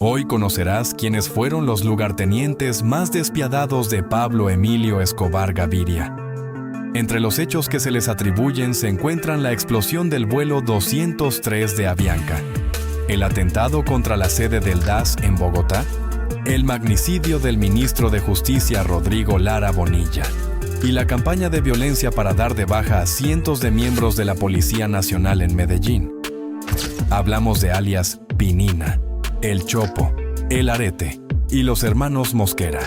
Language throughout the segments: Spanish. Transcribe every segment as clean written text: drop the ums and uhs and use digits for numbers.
Hoy conocerás quiénes fueron los lugartenientes más despiadados de Pablo Emilio Escobar Gaviria. Entre los hechos que se les atribuyen se encuentran la explosión del vuelo 203 de Avianca, el atentado contra la sede del DAS en Bogotá, el magnicidio del ministro de Justicia Rodrigo Lara Bonilla y la campaña de violencia para dar de baja a cientos de miembros de la Policía Nacional en Medellín. Hablamos de alias Pinina, El Chopo, El Arete y los hermanos Mosquera,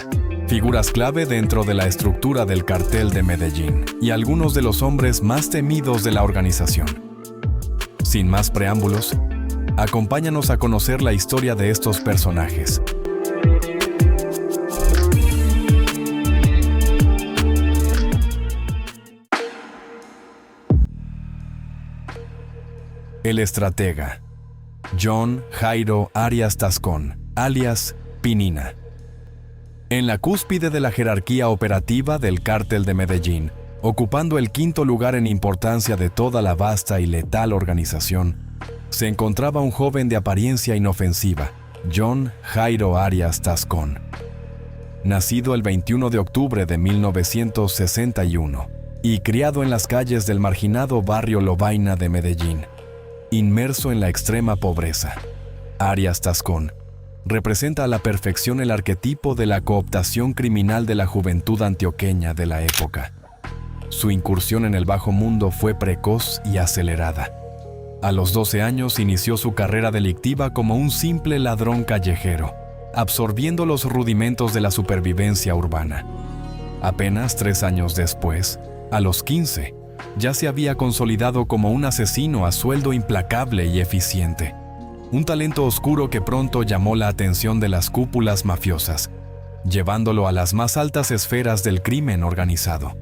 figuras clave dentro de la estructura del cartel de Medellín y algunos de los hombres más temidos de la organización. Sin más preámbulos, acompáñanos a conocer la historia de estos personajes. El estratega John Jairo Arias Tascón, alias Pinina. En la cúspide de la jerarquía operativa del Cártel de Medellín, ocupando el quinto lugar en importancia de toda la vasta y letal organización, se encontraba un joven de apariencia inofensiva, John Jairo Arias Tascón. Nacido el 21 de octubre de 1961 y criado en las calles del marginado barrio Lovaina de Medellín, inmerso en la extrema pobreza, Arias Tascón representa a la perfección el arquetipo de la cooptación criminal de la juventud antioqueña de la época. Su incursión en el bajo mundo fue precoz y acelerada. A los 12 años inició su carrera delictiva como un simple ladrón callejero, absorbiendo los rudimentos de la supervivencia urbana. Apenas 3 años después, a los 15, ya se había consolidado como un asesino a sueldo implacable y eficiente. Un talento oscuro que pronto llamó la atención de las cúpulas mafiosas, llevándolo a las más altas esferas del crimen organizado.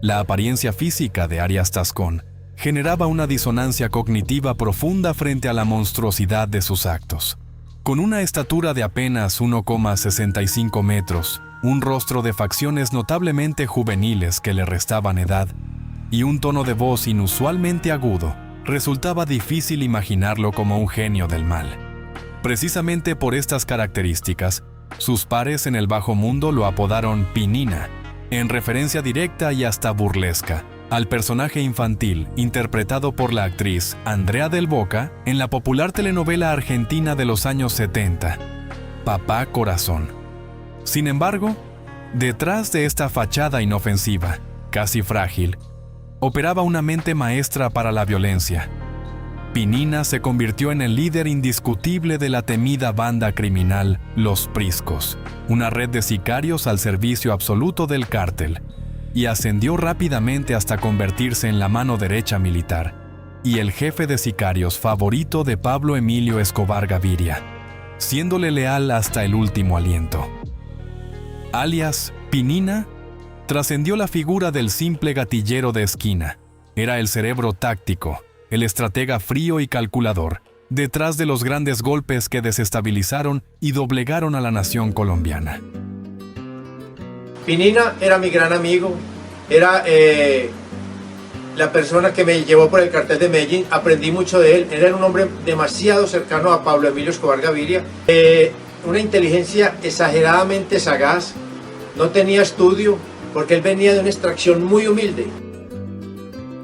La apariencia física de Arias Tascón generaba una disonancia cognitiva profunda frente a la monstruosidad de sus actos. Con una estatura de apenas 1,65 metros, un rostro de facciones notablemente juveniles que le restaban edad, y un tono de voz inusualmente agudo, resultaba difícil imaginarlo como un genio del mal. Precisamente por estas características, sus pares en el bajo mundo lo apodaron Pinina, en referencia directa y hasta burlesca al personaje infantil interpretado por la actriz Andrea del Boca en la popular telenovela argentina de los años 70, Papá Corazón. Sin embargo, detrás de esta fachada inofensiva, casi frágil, operaba una mente maestra para la violencia. Pinina se convirtió en el líder indiscutible de la temida banda criminal Los Priscos, una red de sicarios al servicio absoluto del cártel, y ascendió rápidamente hasta convertirse en la mano derecha militar y el jefe de sicarios favorito de Pablo Emilio Escobar Gaviria, siéndole leal hasta el último aliento. Alias Pinina trascendió la figura del simple gatillero de esquina. Era el cerebro táctico, el estratega frío y calculador, detrás de los grandes golpes que desestabilizaron y doblegaron a la nación colombiana. Pinina era mi gran amigo, era la persona que me llevó por el cartel de Medellín, aprendí mucho de él, era un hombre demasiado cercano a Pablo Emilio Escobar Gaviria, una inteligencia exageradamente sagaz, no tenía estudio, porque él venía de una extracción muy humilde.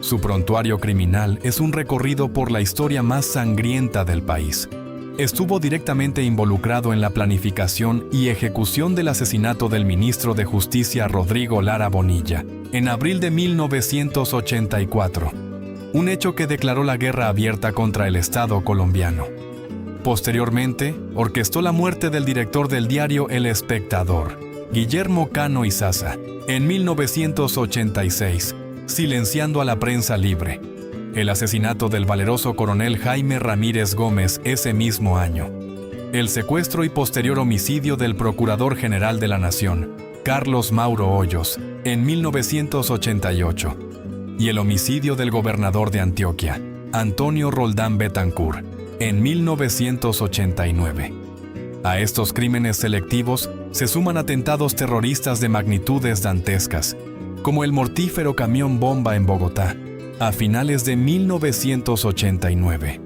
Su prontuario criminal es un recorrido por la historia más sangrienta del país. Estuvo directamente involucrado en la planificación y ejecución del asesinato del ministro de Justicia Rodrigo Lara Bonilla, en abril de 1984, un hecho que declaró la guerra abierta contra el Estado colombiano. Posteriormente, orquestó la muerte del director del diario El Espectador, Guillermo Cano Izaza, en 1986, silenciando a la prensa libre. El asesinato del valeroso coronel Jaime Ramírez Gómez ese mismo año. El secuestro y posterior homicidio del Procurador General de la Nación, Carlos Mauro Hoyos, en 1988. Y el homicidio del gobernador de Antioquia, Antonio Roldán Betancourt, en 1989. A estos crímenes selectivos se suman atentados terroristas de magnitudes dantescas, como el mortífero camión bomba en Bogotá, a finales de 1989.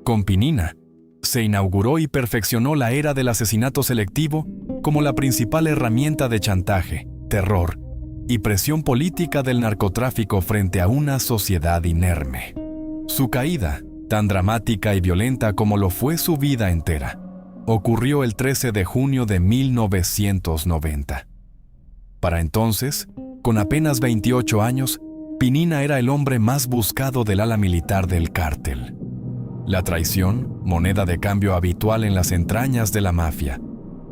Con Pinina, se inauguró y perfeccionó la era del asesinato selectivo como la principal herramienta de chantaje, terror y presión política del narcotráfico frente a una sociedad inerme. Su caída, tan dramática y violenta como lo fue su vida entera, ocurrió el 13 de junio de 1990. Para entonces, con apenas 28 años, Pinina era el hombre más buscado del ala militar del cártel. La traición, moneda de cambio habitual en las entrañas de la mafia,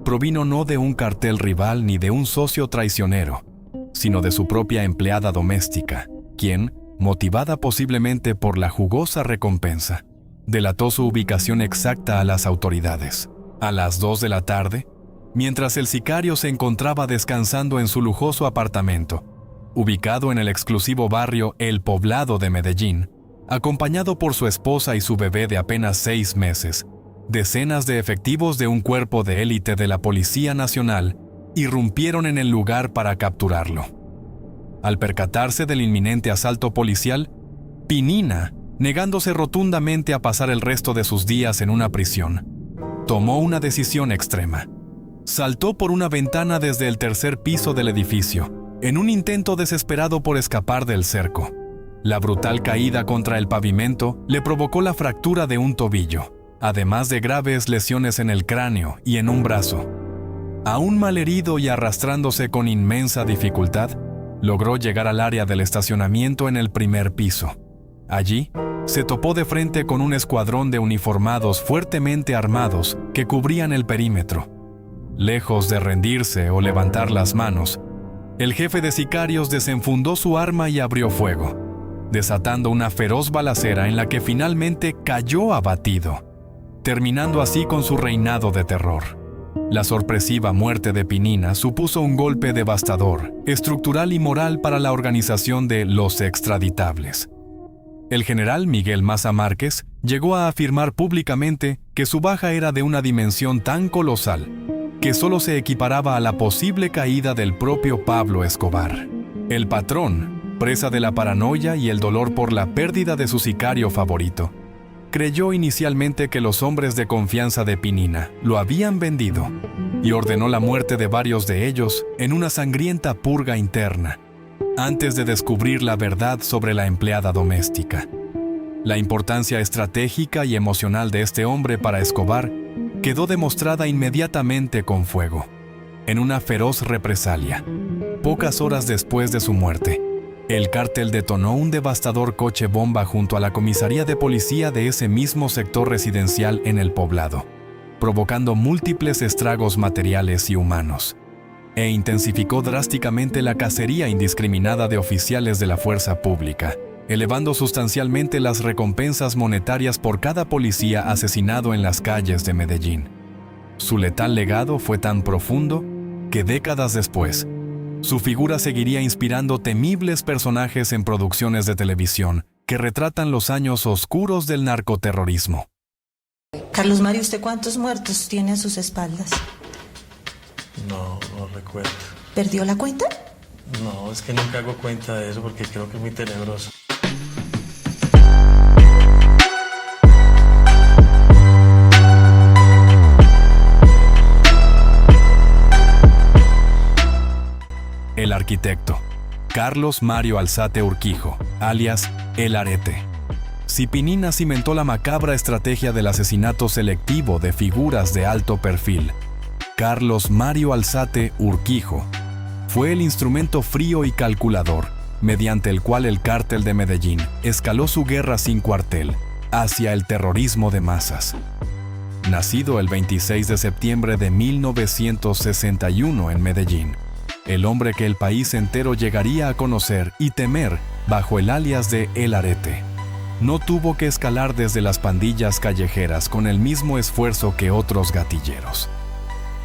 provino no de un cartel rival ni de un socio traicionero, sino de su propia empleada doméstica, quien, motivada posiblemente por la jugosa recompensa, delató su ubicación exacta a las autoridades. A las 2 de la tarde, mientras el sicario se encontraba descansando en su lujoso apartamento, ubicado en el exclusivo barrio El Poblado de Medellín, acompañado por su esposa y su bebé de apenas 6 meses, decenas de efectivos de un cuerpo de élite de la Policía Nacional irrumpieron en el lugar para capturarlo. Al percatarse del inminente asalto policial, Pinina, negándose rotundamente a pasar el resto de sus días en una prisión, tomó una decisión extrema. Saltó por una ventana desde el 3er piso del edificio, en un intento desesperado por escapar del cerco. La brutal caída contra el pavimento le provocó la fractura de un tobillo, además de graves lesiones en el cráneo y en un brazo. Aún malherido y arrastrándose con inmensa dificultad, logró llegar al área del estacionamiento en el 1er piso. Allí, se topó de frente con un escuadrón de uniformados fuertemente armados que cubrían el perímetro. Lejos de rendirse o levantar las manos, el jefe de sicarios desenfundó su arma y abrió fuego, desatando una feroz balacera en la que finalmente cayó abatido, terminando así con su reinado de terror. La sorpresiva muerte de Pinina supuso un golpe devastador, estructural y moral para la organización de los extraditables. El general Miguel Maza Márquez llegó a afirmar públicamente que su baja era de una dimensión tan colosal que solo se equiparaba a la posible caída del propio Pablo Escobar. El patrón, presa de la paranoia y el dolor por la pérdida de su sicario favorito, creyó inicialmente que los hombres de confianza de Pinina lo habían vendido y ordenó la muerte de varios de ellos en una sangrienta purga interna, antes de descubrir la verdad sobre la empleada doméstica. La importancia estratégica y emocional de este hombre para Escobar quedó demostrada inmediatamente con fuego, en una feroz represalia. Pocas horas después de su muerte, el cártel detonó un devastador coche bomba junto a la comisaría de policía de ese mismo sector residencial en El Poblado, provocando múltiples estragos materiales y humanos, e intensificó drásticamente la cacería indiscriminada de oficiales de la fuerza pública, elevando sustancialmente las recompensas monetarias por cada policía asesinado en las calles de Medellín. Su letal legado fue tan profundo que décadas después, su figura seguiría inspirando temibles personajes en producciones de televisión que retratan los años oscuros del narcoterrorismo. Carlos Mario, ¿usted cuántos muertos tiene a sus espaldas? No recuerdo. ¿Perdió la cuenta? No, es que nunca hago cuenta de eso porque creo que es muy tenebroso. El arquitecto, Carlos Mario Alzate Urquijo, alias El Arete. Si Pinina cimentó la macabra estrategia del asesinato selectivo de figuras de alto perfil, Carlos Mario Alzate Urquijo fue el instrumento frío y calculador mediante el cual el cártel de Medellín escaló su guerra sin cuartel hacia el terrorismo de masas. Nacido el 26 de septiembre de 1961 en Medellín, el hombre que el país entero llegaría a conocer y temer bajo el alias de El Arete, no tuvo que escalar desde las pandillas callejeras con el mismo esfuerzo que otros gatilleros.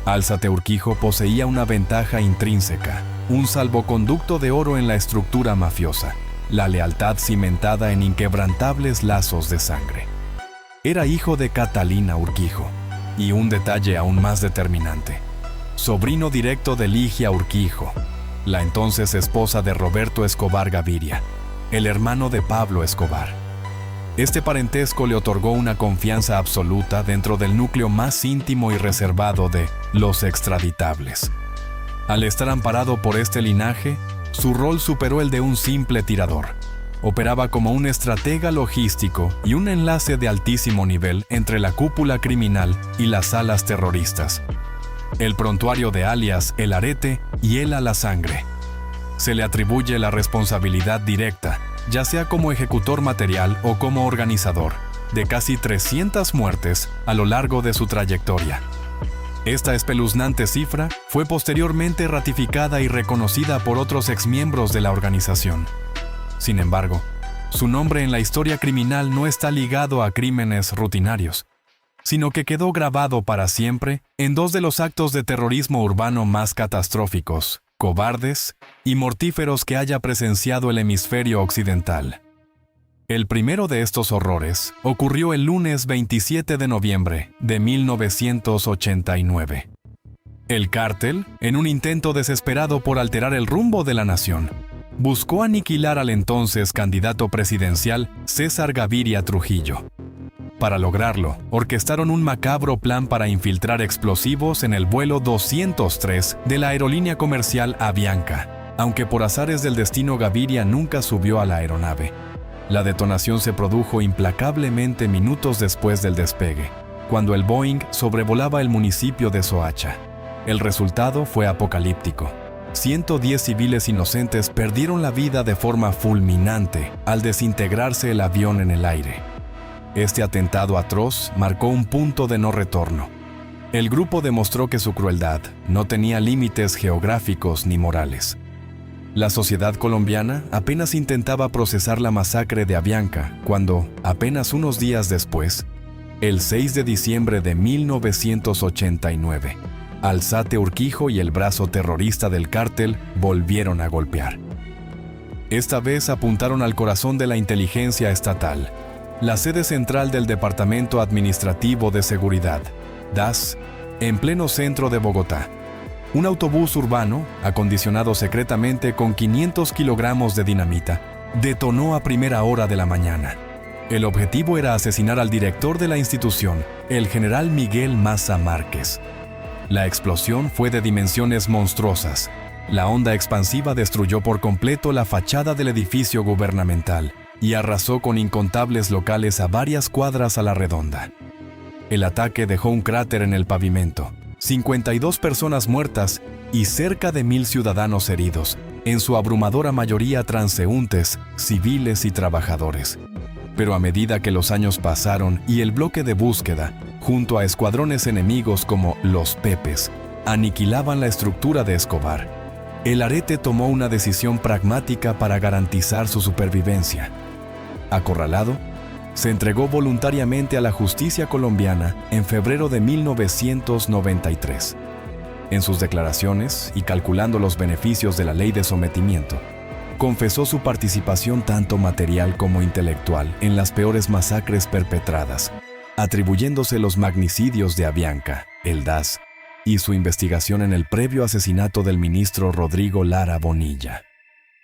Alzate Urquijo poseía una ventaja intrínseca, un salvoconducto de oro en la estructura mafiosa, la lealtad cimentada en inquebrantables lazos de sangre. Era hijo de Catalina Urquijo, y un detalle aún más determinante, sobrino directo de Ligia Urquijo, la entonces esposa de Roberto Escobar Gaviria, el hermano de Pablo Escobar. Este parentesco le otorgó una confianza absoluta dentro del núcleo más íntimo y reservado de los extraditables. Al estar amparado por este linaje, su rol superó el de un simple tirador. Operaba como un estratega logístico y un enlace de altísimo nivel entre la cúpula criminal y las alas terroristas. El prontuario de alias El Arete hiela la sangre. Se le atribuye la responsabilidad directa, ya sea como ejecutor material o como organizador, de casi 300 muertes a lo largo de su trayectoria. Esta espeluznante cifra fue posteriormente ratificada y reconocida por otros exmiembros de la organización. Sin embargo, su nombre en la historia criminal no está ligado a crímenes rutinarios, sino que quedó grabado para siempre en dos de los actos de terrorismo urbano más catastróficos, cobardes y mortíferos que haya presenciado el hemisferio occidental. El primero de estos horrores ocurrió el lunes 27 de noviembre de 1989. El cártel, en un intento desesperado por alterar el rumbo de la nación, buscó aniquilar al entonces candidato presidencial César Gaviria Trujillo. Para lograrlo, orquestaron un macabro plan para infiltrar explosivos en el vuelo 203 de la aerolínea comercial Avianca, aunque por azares del destino Gaviria nunca subió a la aeronave. La detonación se produjo implacablemente minutos después del despegue, cuando el Boeing sobrevolaba el municipio de Soacha. El resultado fue apocalíptico. 110 civiles inocentes perdieron la vida de forma fulminante al desintegrarse el avión en el aire. Este atentado atroz marcó un punto de no retorno. El grupo demostró que su crueldad no tenía límites geográficos ni morales. La sociedad colombiana apenas intentaba procesar la masacre de Avianca cuando, apenas unos días después, el 6 de diciembre de 1989, Alzate Urquijo y el brazo terrorista del cártel volvieron a golpear. Esta vez apuntaron al corazón de la inteligencia estatal, la sede central del Departamento Administrativo de Seguridad, DAS, en pleno centro de Bogotá. Un autobús urbano, acondicionado secretamente con 500 kilogramos de dinamita, detonó a primera hora de la mañana. El objetivo era asesinar al director de la institución, el general Miguel Maza Márquez. La explosión fue de dimensiones monstruosas. La onda expansiva destruyó por completo la fachada del edificio gubernamental y arrasó con incontables locales a varias cuadras a la redonda. El ataque dejó un cráter en el pavimento, 52 personas muertas y cerca de 1,000 ciudadanos heridos, en su abrumadora mayoría transeúntes, civiles y trabajadores. Pero a medida que los años pasaron y el bloque de búsqueda, junto a escuadrones enemigos como los Pepes, aniquilaban la estructura de Escobar, El Arete tomó una decisión pragmática para garantizar su supervivencia. Acorralado, se entregó voluntariamente a la justicia colombiana en febrero de 1993. En sus declaraciones, y calculando los beneficios de la ley de sometimiento, confesó su participación tanto material como intelectual en las peores masacres perpetradas, atribuyéndose los magnicidios de Avianca, el DAS, y su investigación en el previo asesinato del ministro Rodrigo Lara Bonilla.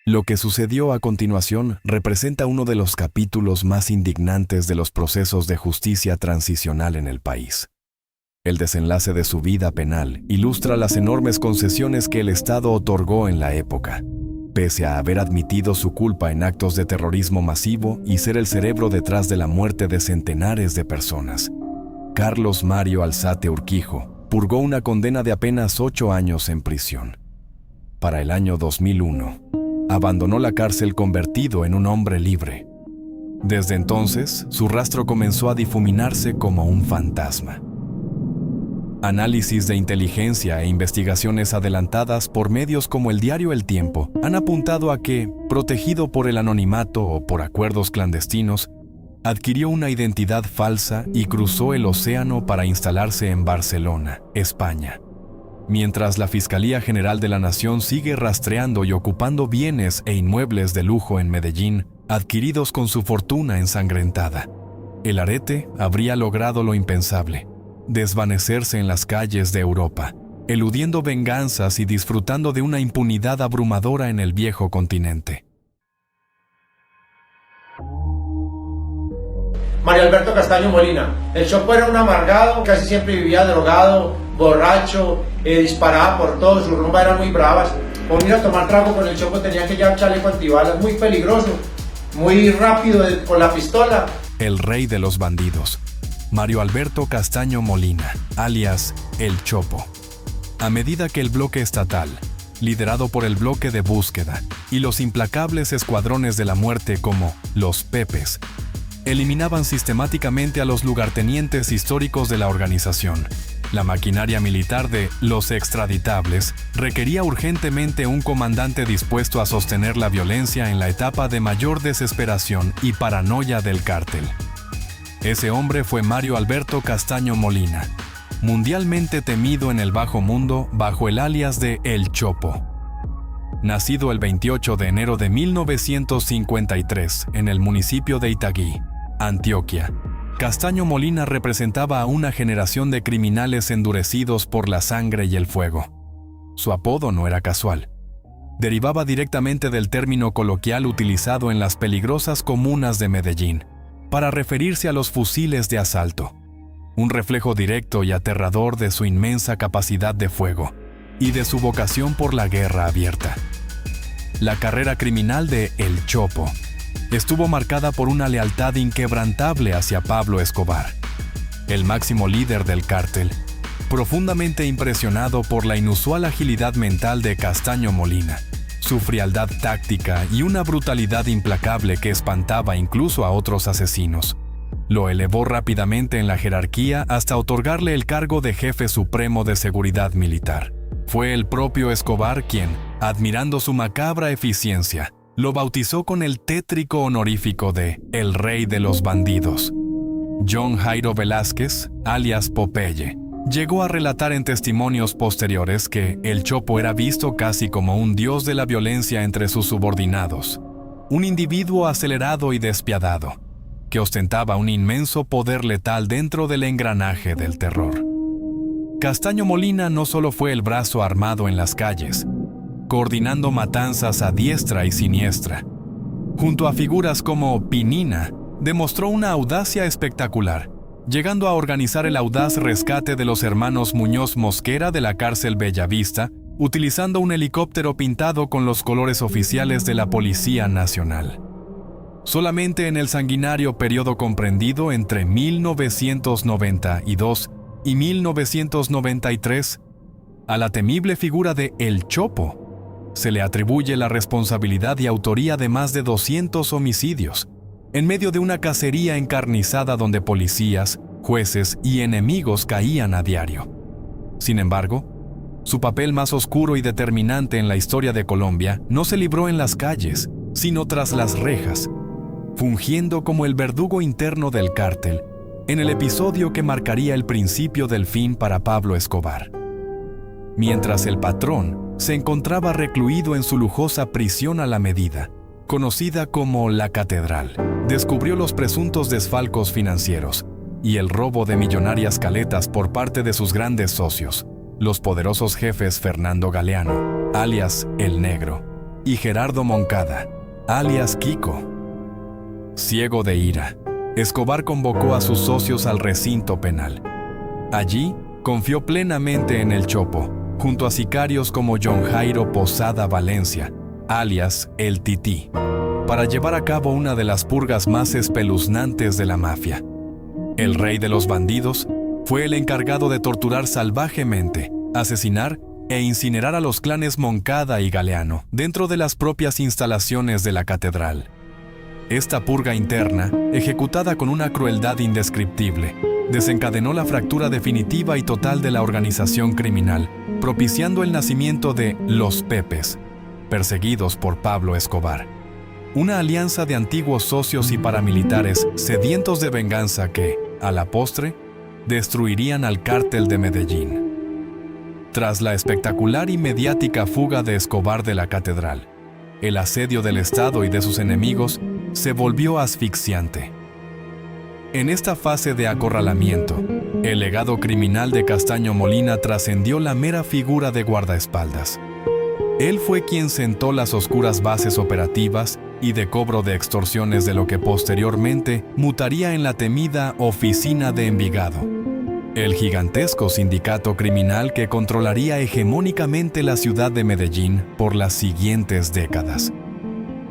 Lo que sucedió a continuación representa uno de los capítulos más indignantes de los procesos de justicia transicional en el país. El desenlace de su vida penal ilustra las enormes concesiones que el Estado otorgó en la época, pese a haber admitido su culpa en actos de terrorismo masivo y ser el cerebro detrás de la muerte de centenares de personas. Carlos Mario Alzate Urquijo purgó una condena de apenas 8 años en prisión. Para el año 2001, abandonó la cárcel convertido en un hombre libre. Desde entonces, su rastro comenzó a difuminarse como un fantasma. Análisis de inteligencia e investigaciones adelantadas por medios como el diario El Tiempo han apuntado a que, protegido por el anonimato o por acuerdos clandestinos, adquirió una identidad falsa y cruzó el océano para instalarse en Barcelona, España. Mientras la Fiscalía General de la Nación sigue rastreando y ocupando bienes e inmuebles de lujo en Medellín, adquiridos con su fortuna ensangrentada, El Arete habría logrado lo impensable: desvanecerse en las calles de Europa, eludiendo venganzas y disfrutando de una impunidad abrumadora en el viejo continente. Mario Alberto Castaño Molina. El Chopo era un amargado, casi siempre vivía drogado, borracho, disparaba por todo, sus rumbas eran muy bravas. Por ir a tomar trago con el Chopo tenía que llevar chaleco antibalas, muy peligroso, muy rápido con la pistola. El rey de los bandidos, Mario Alberto Castaño Molina, alias El Chopo. A medida que el bloque estatal, liderado por el bloque de búsqueda y los implacables escuadrones de la muerte como los Pepes, eliminaban sistemáticamente a los lugartenientes históricos de la organización, la maquinaria militar de los extraditables requería urgentemente un comandante dispuesto a sostener la violencia en la etapa de mayor desesperación y paranoia del cártel. Ese hombre fue Mario Alberto Castaño Molina, mundialmente temido en el bajo mundo bajo el alias de El Chopo. Nacido el 28 de enero de 1953 en el municipio de Itaguí, Antioquia, Castaño Molina representaba a una generación de criminales endurecidos por la sangre y el fuego. Su apodo no era casual. Derivaba directamente del término coloquial utilizado en las peligrosas comunas de Medellín para referirse a los fusiles de asalto, un reflejo directo y aterrador de su inmensa capacidad de fuego y de su vocación por la guerra abierta. La carrera criminal de El Chopo estuvo marcada por una lealtad inquebrantable hacia Pablo Escobar, el máximo líder del cártel, profundamente impresionado por la inusual agilidad mental de Castaño Molina, su frialdad táctica y una brutalidad implacable que espantaba incluso a otros asesinos. Lo elevó rápidamente en la jerarquía hasta otorgarle el cargo de jefe supremo de seguridad militar. Fue el propio Escobar quien, admirando su macabra eficiencia, lo bautizó con el tétrico honorífico de El Rey de los Bandidos. John Jairo Velázquez, alias Popeye, llegó a relatar en testimonios posteriores que El Chopo era visto casi como un dios de la violencia entre sus subordinados, un individuo acelerado y despiadado, que ostentaba un inmenso poder letal dentro del engranaje del terror. Castaño Molina no solo fue el brazo armado en las calles, coordinando matanzas a diestra y siniestra. Junto a figuras como Pinina, demostró una audacia espectacular, llegando a organizar el audaz rescate de los hermanos Muñoz Mosquera de la cárcel Bellavista, utilizando un helicóptero pintado con los colores oficiales de la Policía Nacional. Solamente en el sanguinario periodo comprendido entre 1992 y 1993, a la temible figura de El Chopo se le atribuye la responsabilidad y autoría de más de 200 homicidios, en medio de una cacería encarnizada donde policías, jueces y enemigos caían a diario. Sin embargo, su papel más oscuro y determinante en la historia de Colombia no se libró en las calles, sino tras las rejas, fungiendo como el verdugo interno del cártel, en el episodio que marcaría el principio del fin para Pablo Escobar. Mientras el patrón se encontraba recluido en su lujosa prisión a la medida, conocida como La Catedral, descubrió los presuntos desfalcos financieros y el robo de millonarias caletas por parte de sus grandes socios, los poderosos jefes Fernando Galeano, alias El Negro, y Gerardo Moncada, alias Kiko. Ciego de ira, Escobar convocó a sus socios al recinto penal. Allí, confió plenamente en El Chopo, junto a sicarios como John Jairo Posada Valencia, alias El Tití, para llevar a cabo una de las purgas más espeluznantes de la mafia. El rey de los bandidos fue el encargado de torturar salvajemente, asesinar e incinerar a los clanes Moncada y Galeano dentro de las propias instalaciones de la catedral. Esta purga interna, ejecutada con una crueldad indescriptible, desencadenó la fractura definitiva y total de la organización criminal, propiciando el nacimiento de los Pepes, perseguidos por Pablo Escobar. Una alianza de antiguos socios y paramilitares sedientos de venganza que, a la postre, destruirían al cártel de Medellín. Tras la espectacular y mediática fuga de Escobar de la catedral, el asedio del Estado y de sus enemigos se volvió asfixiante. En esta fase de acorralamiento, el legado criminal de Castaño Molina trascendió la mera figura de guardaespaldas. Él fue quien sentó las oscuras bases operativas y de cobro de extorsiones de lo que posteriormente mutaría en la temida Oficina de Envigado, el gigantesco sindicato criminal que controlaría hegemónicamente la ciudad de Medellín por las siguientes décadas.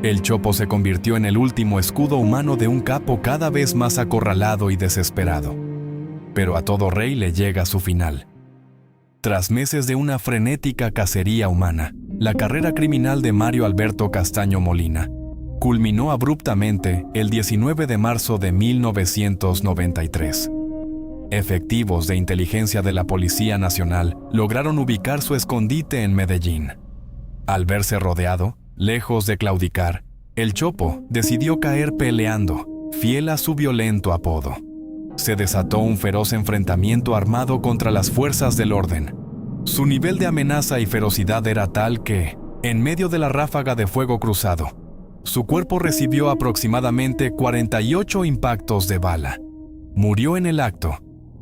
El Chopo se convirtió en el último escudo humano de un capo cada vez más acorralado y desesperado. Pero a todo rey le llega su final. Tras meses de una frenética cacería humana, la carrera criminal de Mario Alberto Castaño Molina culminó abruptamente el 19 de marzo de 1993. Efectivos de inteligencia de la Policía Nacional lograron ubicar su escondite en Medellín. Al verse rodeado, lejos de claudicar, el Chopo decidió caer peleando, fiel a su violento apodo. Se desató un feroz enfrentamiento armado contra las fuerzas del orden. Su nivel de amenaza y ferocidad era tal que, en medio de la ráfaga de fuego cruzado, su cuerpo recibió aproximadamente 48 impactos de bala. Murió en el acto,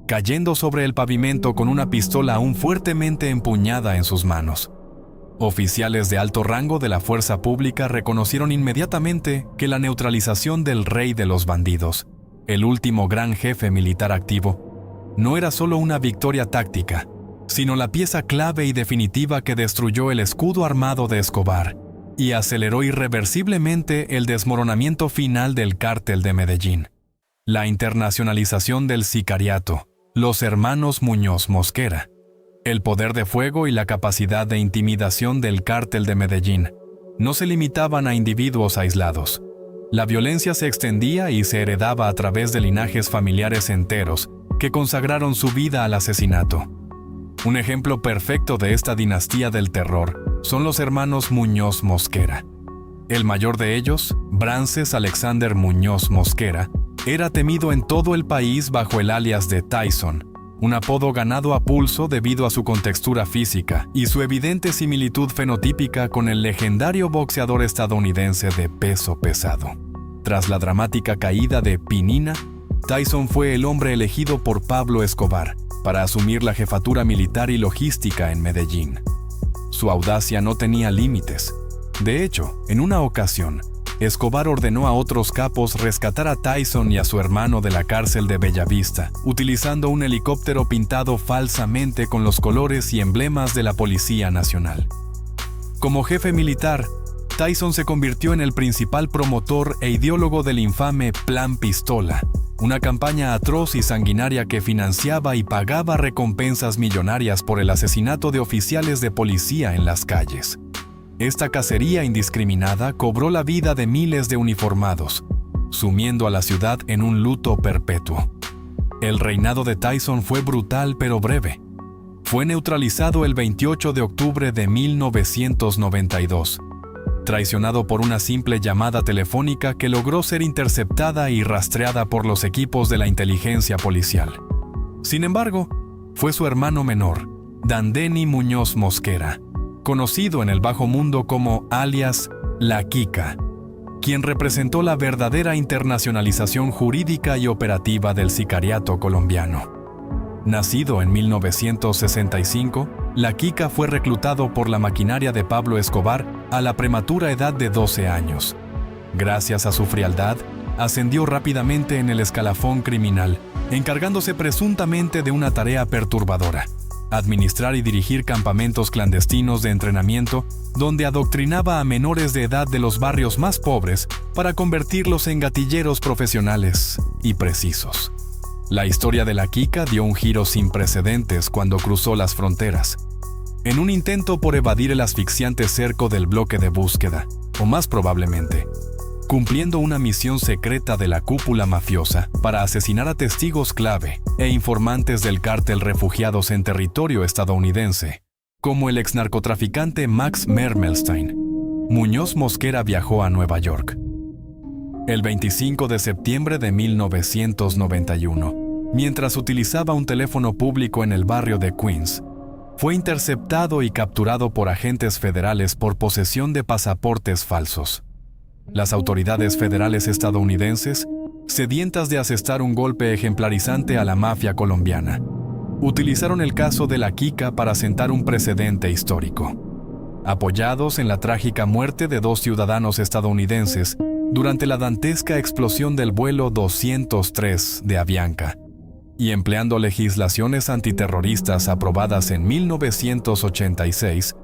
cayendo sobre el pavimento con una pistola aún fuertemente empuñada en sus manos. Oficiales de alto rango de la fuerza pública reconocieron inmediatamente que la neutralización del rey de los bandidos, el último gran jefe militar activo, no era solo una victoria táctica, sino la pieza clave y definitiva que destruyó el escudo armado de Escobar y aceleró irreversiblemente el desmoronamiento final del cártel de Medellín. La internacionalización del sicariato, los hermanos Muñoz Mosquera, el poder de fuego y la capacidad de intimidación del cártel de Medellín no se limitaban a individuos aislados. La violencia se extendía y se heredaba a través de linajes familiares enteros que consagraron su vida al asesinato. Un ejemplo perfecto de esta dinastía del terror son los hermanos Muñoz Mosquera. El mayor de ellos, Brances Alexander Muñoz Mosquera, era temido en todo el país bajo el alias de Tyson, un apodo ganado a pulso debido a su contextura física y su evidente similitud fenotípica con el legendario boxeador estadounidense de peso pesado. Tras la dramática caída de Pinina, Tyson fue el hombre elegido por Pablo Escobar para asumir la jefatura militar y logística en Medellín. Su audacia no tenía límites. De hecho, en una ocasión, Escobar ordenó a otros capos rescatar a Tyson y a su hermano de la cárcel de Bellavista, utilizando un helicóptero pintado falsamente con los colores y emblemas de la Policía Nacional. Como jefe militar, Tyson se convirtió en el principal promotor e ideólogo del infame Plan Pistola, una campaña atroz y sanguinaria que financiaba y pagaba recompensas millonarias por el asesinato de oficiales de policía en las calles. Esta cacería indiscriminada cobró la vida de miles de uniformados, sumiendo a la ciudad en un luto perpetuo. El reinado de Tyson fue brutal pero breve. Fue neutralizado el 28 de octubre de 1992, traicionado por una simple llamada telefónica que logró ser interceptada y rastreada por los equipos de la inteligencia policial. Sin embargo, fue su hermano menor, Dandeny Muñoz Mosquera, conocido en el bajo mundo como alias La Quica, quien representó la verdadera internacionalización jurídica y operativa del sicariato colombiano. Nacido en 1965, La Quica fue reclutado por la maquinaria de Pablo Escobar a la prematura edad de 12 años. Gracias a su frialdad, ascendió rápidamente en el escalafón criminal, encargándose presuntamente de una tarea perturbadora: administrar y dirigir campamentos clandestinos de entrenamiento donde adoctrinaba a menores de edad de los barrios más pobres para convertirlos en gatilleros profesionales y precisos. La historia de La Quica dio un giro sin precedentes cuando cruzó las fronteras. En un intento por evadir el asfixiante cerco del bloque de búsqueda, o más probablemente, cumpliendo una misión secreta de la cúpula mafiosa para asesinar a testigos clave e informantes del cártel refugiados en territorio estadounidense, como el exnarcotraficante Max Mermelstein, Muñoz Mosquera viajó a Nueva York. El 25 de septiembre de 1991, mientras utilizaba un teléfono público en el barrio de Queens, fue interceptado y capturado por agentes federales por posesión de pasaportes falsos. Las autoridades federales estadounidenses, sedientas de asestar un golpe ejemplarizante a la mafia colombiana, utilizaron el caso de La Quica para sentar un precedente histórico. apoyados en la trágica muerte de 2 ciudadanos estadounidenses durante la dantesca explosión del vuelo 203 de Avianca, y empleando legislaciones antiterroristas aprobadas en 1986,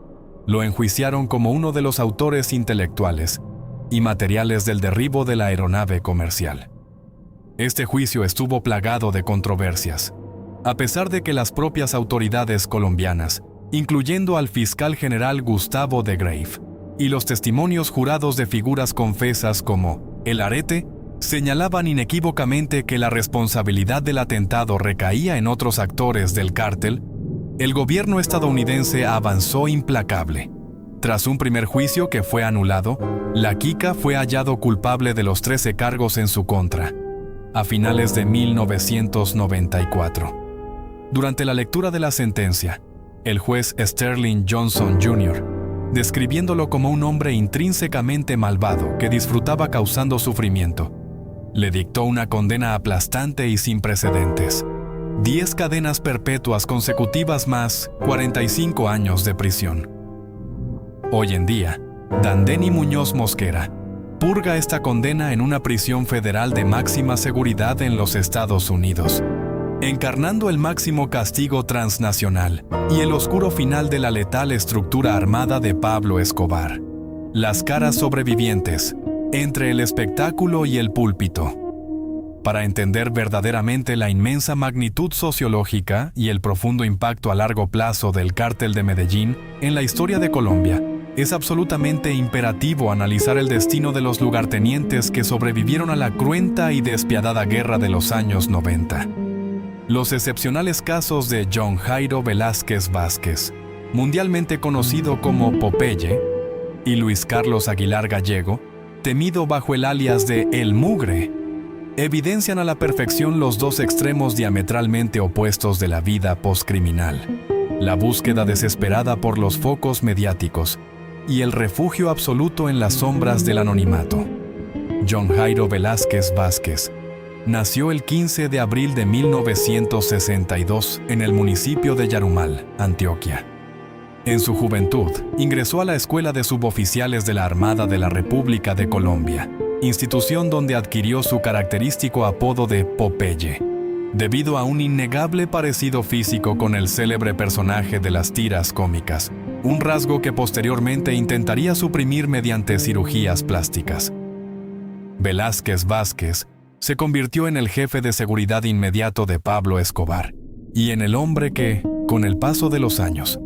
lo enjuiciaron como uno de los autores intelectuales y materiales del derribo de la aeronave comercial. Este juicio estuvo plagado de controversias, a pesar de que las propias autoridades colombianas, incluyendo al fiscal general Gustavo de Grave, y los testimonios jurados de figuras confesas como El Arete, señalaban inequívocamente que la responsabilidad del atentado recaía en otros actores del cártel, el gobierno estadounidense avanzó implacable. Tras un primer juicio que fue anulado, La Quica fue hallado culpable de los 13 cargos en su contra, a finales de 1994. Durante la lectura de la sentencia, el juez Sterling Johnson Jr., describiéndolo como un hombre intrínsecamente malvado que disfrutaba causando sufrimiento, le dictó una condena aplastante y sin precedentes: 10 cadenas perpetuas consecutivas más 45 años de prisión. Hoy en día, Dandeny Muñoz Mosquera purga esta condena en una prisión federal de máxima seguridad en los Estados Unidos, encarnando el máximo castigo transnacional y el oscuro final de la letal estructura armada de Pablo Escobar. Las caras sobrevivientes entre el espectáculo y el púlpito. Para entender verdaderamente la inmensa magnitud sociológica y el profundo impacto a largo plazo del Cártel de Medellín en la historia de Colombia, es absolutamente imperativo analizar el destino de los lugartenientes que sobrevivieron a la cruenta y despiadada guerra de los años 90. Los excepcionales casos de John Jairo Velázquez Vázquez, mundialmente conocido como Popeye, y Luis Carlos Aguilar Gallego, temido bajo el alias de El Mugre, evidencian a la perfección los dos extremos diametralmente opuestos de la vida postcriminal: la búsqueda desesperada por los focos mediáticos y el refugio absoluto en las sombras del anonimato. John Jairo Velázquez Vázquez nació el 15 de abril de 1962 en el municipio de Yarumal, Antioquia. En su juventud, ingresó a la Escuela de Suboficiales de la Armada de la República de Colombia, institución donde adquirió su característico apodo de Popeye, debido a un innegable parecido físico con el célebre personaje de las tiras cómicas, un rasgo que posteriormente intentaría suprimir mediante cirugías plásticas. Velázquez Vázquez se convirtió en el jefe de seguridad inmediato de Pablo Escobar, y en el hombre que, con el paso de los años,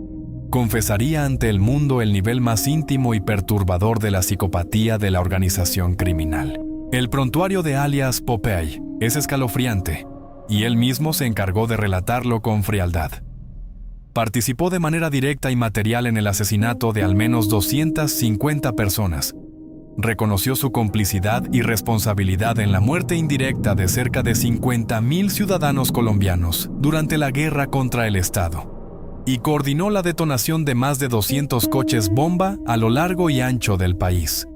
confesaría ante el mundo el nivel más íntimo y perturbador de la psicopatía de la organización criminal. El prontuario de alias Popeye es escalofriante, y él mismo se encargó de relatarlo con frialdad. Participó de manera directa y material en el asesinato de al menos 250 personas. Reconoció su complicidad y responsabilidad en la muerte indirecta de cerca de 50.000 ciudadanos colombianos durante la guerra contra el Estado, y coordinó la detonación de más de 200 coches bomba a lo largo y ancho del país.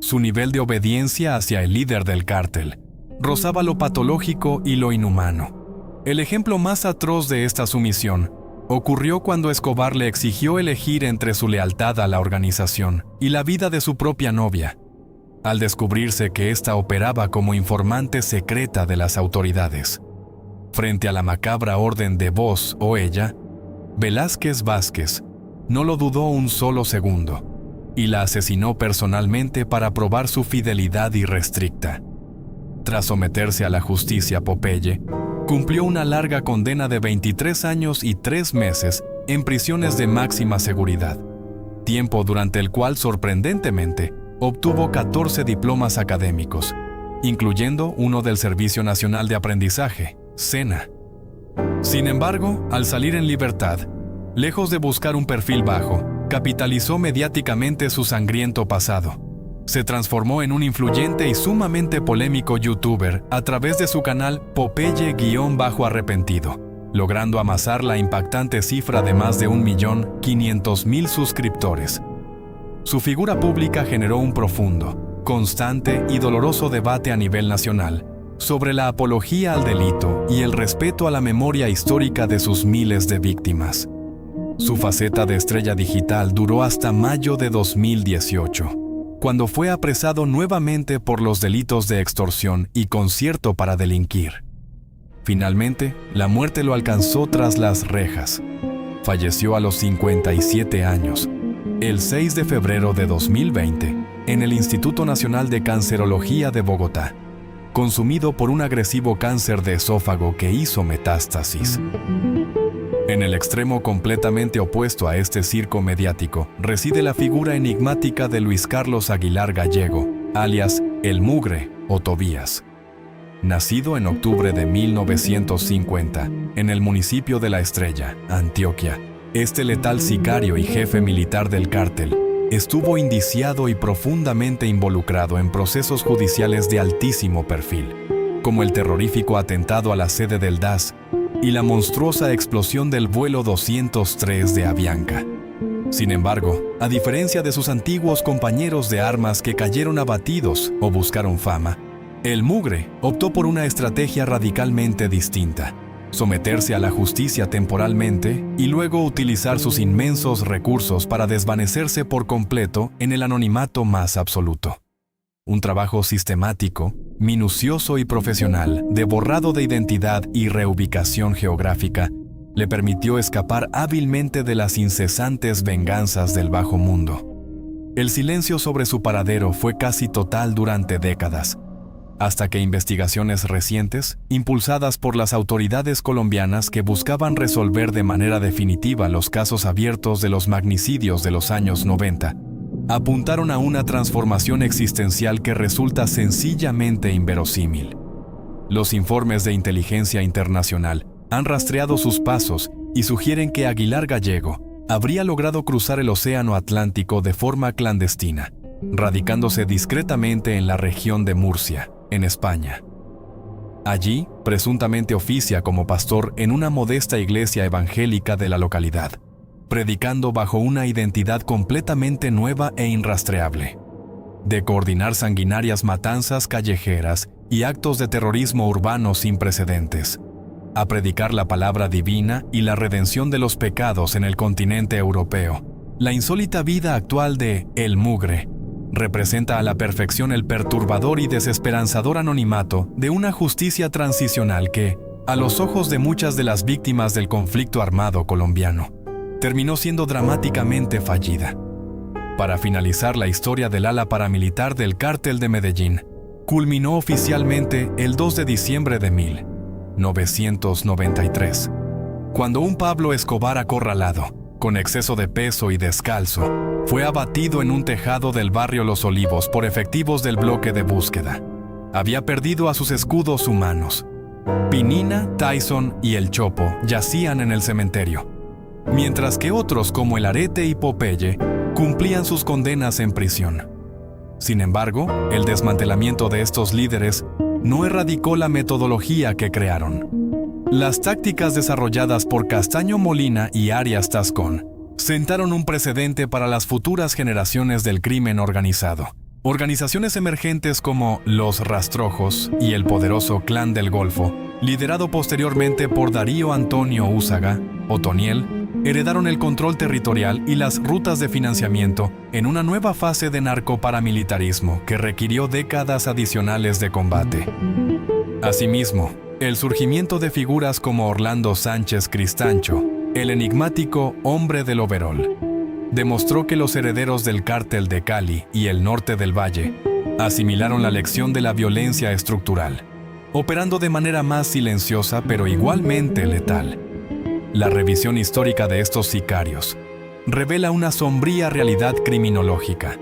Su nivel de obediencia hacia el líder del cártel rozaba lo patológico y lo inhumano. El ejemplo más atroz de esta sumisión ocurrió cuando Escobar le exigió elegir entre su lealtad a la organización y la vida de su propia novia, al descubrirse que ésta operaba como informante secreta de las autoridades. Frente a la macabra orden de vos o ella, Velázquez Vázquez no lo dudó un solo segundo y la asesinó personalmente para probar su fidelidad irrestricta. Tras someterse a la justicia, Popeye cumplió una larga condena de 23 años y 3 meses en prisiones de máxima seguridad, tiempo durante el cual, sorprendentemente, obtuvo 14 diplomas académicos, incluyendo uno del Servicio Nacional de Aprendizaje, SENA. Sin embargo, al salir en libertad, lejos de buscar un perfil bajo, capitalizó mediáticamente su sangriento pasado. Se transformó en un influyente y sumamente polémico youtuber a través de su canal Popeye_Arrepentido, logrando amasar la impactante cifra de más de 1.500.000 suscriptores. Su figura pública generó un profundo, constante y doloroso debate a nivel nacional sobre la apología al delito y el respeto a la memoria histórica de sus miles de víctimas. Su faceta de estrella digital duró hasta mayo de 2018, cuando fue apresado nuevamente por los delitos de extorsión y concierto para delinquir. Finalmente, la muerte lo alcanzó tras las rejas. Falleció a los 57 años, el 6 de febrero de 2020, en el Instituto Nacional de Cancerología de Bogotá, consumido por un agresivo cáncer de esófago que hizo metástasis. En el extremo completamente opuesto a este circo mediático reside la figura enigmática de Luis Carlos Aguilar Gallego, alias El Mugre o Tobías. Nacido en octubre de 1950, en el municipio de La Estrella, Antioquia, este letal sicario y jefe militar del cártel estuvo indiciado y profundamente involucrado en procesos judiciales de altísimo perfil, como el terrorífico atentado a la sede del DAS y la monstruosa explosión del vuelo 203 de Avianca. Sin embargo, a diferencia de sus antiguos compañeros de armas que cayeron abatidos o buscaron fama, El Mugre optó por una estrategia radicalmente distinta: someterse a la justicia temporalmente y luego utilizar sus inmensos recursos para desvanecerse por completo en el anonimato más absoluto. Un trabajo sistemático, minucioso y profesional de borrado de identidad y reubicación geográfica le permitió escapar hábilmente de las incesantes venganzas del bajo mundo. El silencio sobre su paradero fue casi total durante décadas, hasta que investigaciones recientes, impulsadas por las autoridades colombianas que buscaban resolver de manera definitiva los casos abiertos de los magnicidios de los años 90, apuntaron a una transformación existencial que resulta sencillamente inverosímil. Los informes de inteligencia internacional han rastreado sus pasos y sugieren que Aguilar Gallego habría logrado cruzar el Océano Atlántico de forma clandestina, radicándose discretamente en la región de Murcia, en España. Allí, presuntamente oficia como pastor en una modesta iglesia evangélica de la localidad, predicando bajo una identidad completamente nueva e irrastreable. De coordinar sanguinarias matanzas callejeras y actos de terrorismo urbano sin precedentes, a predicar la palabra divina y la redención de los pecados en el continente europeo, la insólita vida actual de El Mugre representa a la perfección el perturbador y desesperanzador anonimato de una justicia transicional que, a los ojos de muchas de las víctimas del conflicto armado colombiano, terminó siendo dramáticamente fallida. Para finalizar la historia del ala paramilitar del Cártel de Medellín, culminó oficialmente el 2 de diciembre de 1993, cuando un Pablo Escobar acorralado, con exceso de peso y descalzo, fue abatido en un tejado del barrio Los Olivos por efectivos del bloque de búsqueda. Había perdido a sus escudos humanos. Pinina, Tyson y el Chopo yacían en el cementerio, mientras que otros como el Arete y Popeye cumplían sus condenas en prisión. Sin embargo, el desmantelamiento de estos líderes no erradicó la metodología que crearon. Las tácticas desarrolladas por Castaño Molina y Arias Tascón sentaron un precedente para las futuras generaciones del crimen organizado. Organizaciones emergentes como Los Rastrojos y el poderoso Clan del Golfo, liderado posteriormente por Darío Antonio Úsaga, Otoniel, heredaron el control territorial y las rutas de financiamiento en una nueva fase de narcoparamilitarismo que requirió décadas adicionales de combate. Asimismo, el surgimiento de figuras como Orlando Sánchez Cristancho, el enigmático hombre del overol, demostró que los herederos del Cártel de Cali y el norte del Valle asimilaron la lección de la violencia estructural, operando de manera más silenciosa pero igualmente letal. La revisión histórica de estos sicarios revela una sombría realidad criminológica.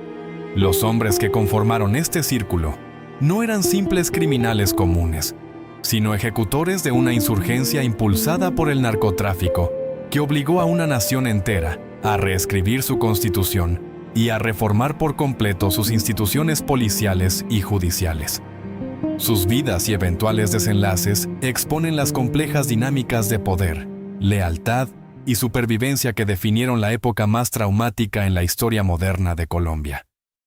Los hombres que conformaron este círculo no eran simples criminales comunes, sino ejecutores de una insurgencia impulsada por el narcotráfico que obligó a una nación entera a reescribir su constitución y a reformar por completo sus instituciones policiales y judiciales. Sus vidas y eventuales desenlaces exponen las complejas dinámicas de poder, lealtad y supervivencia que definieron la época más traumática en la historia moderna de Colombia.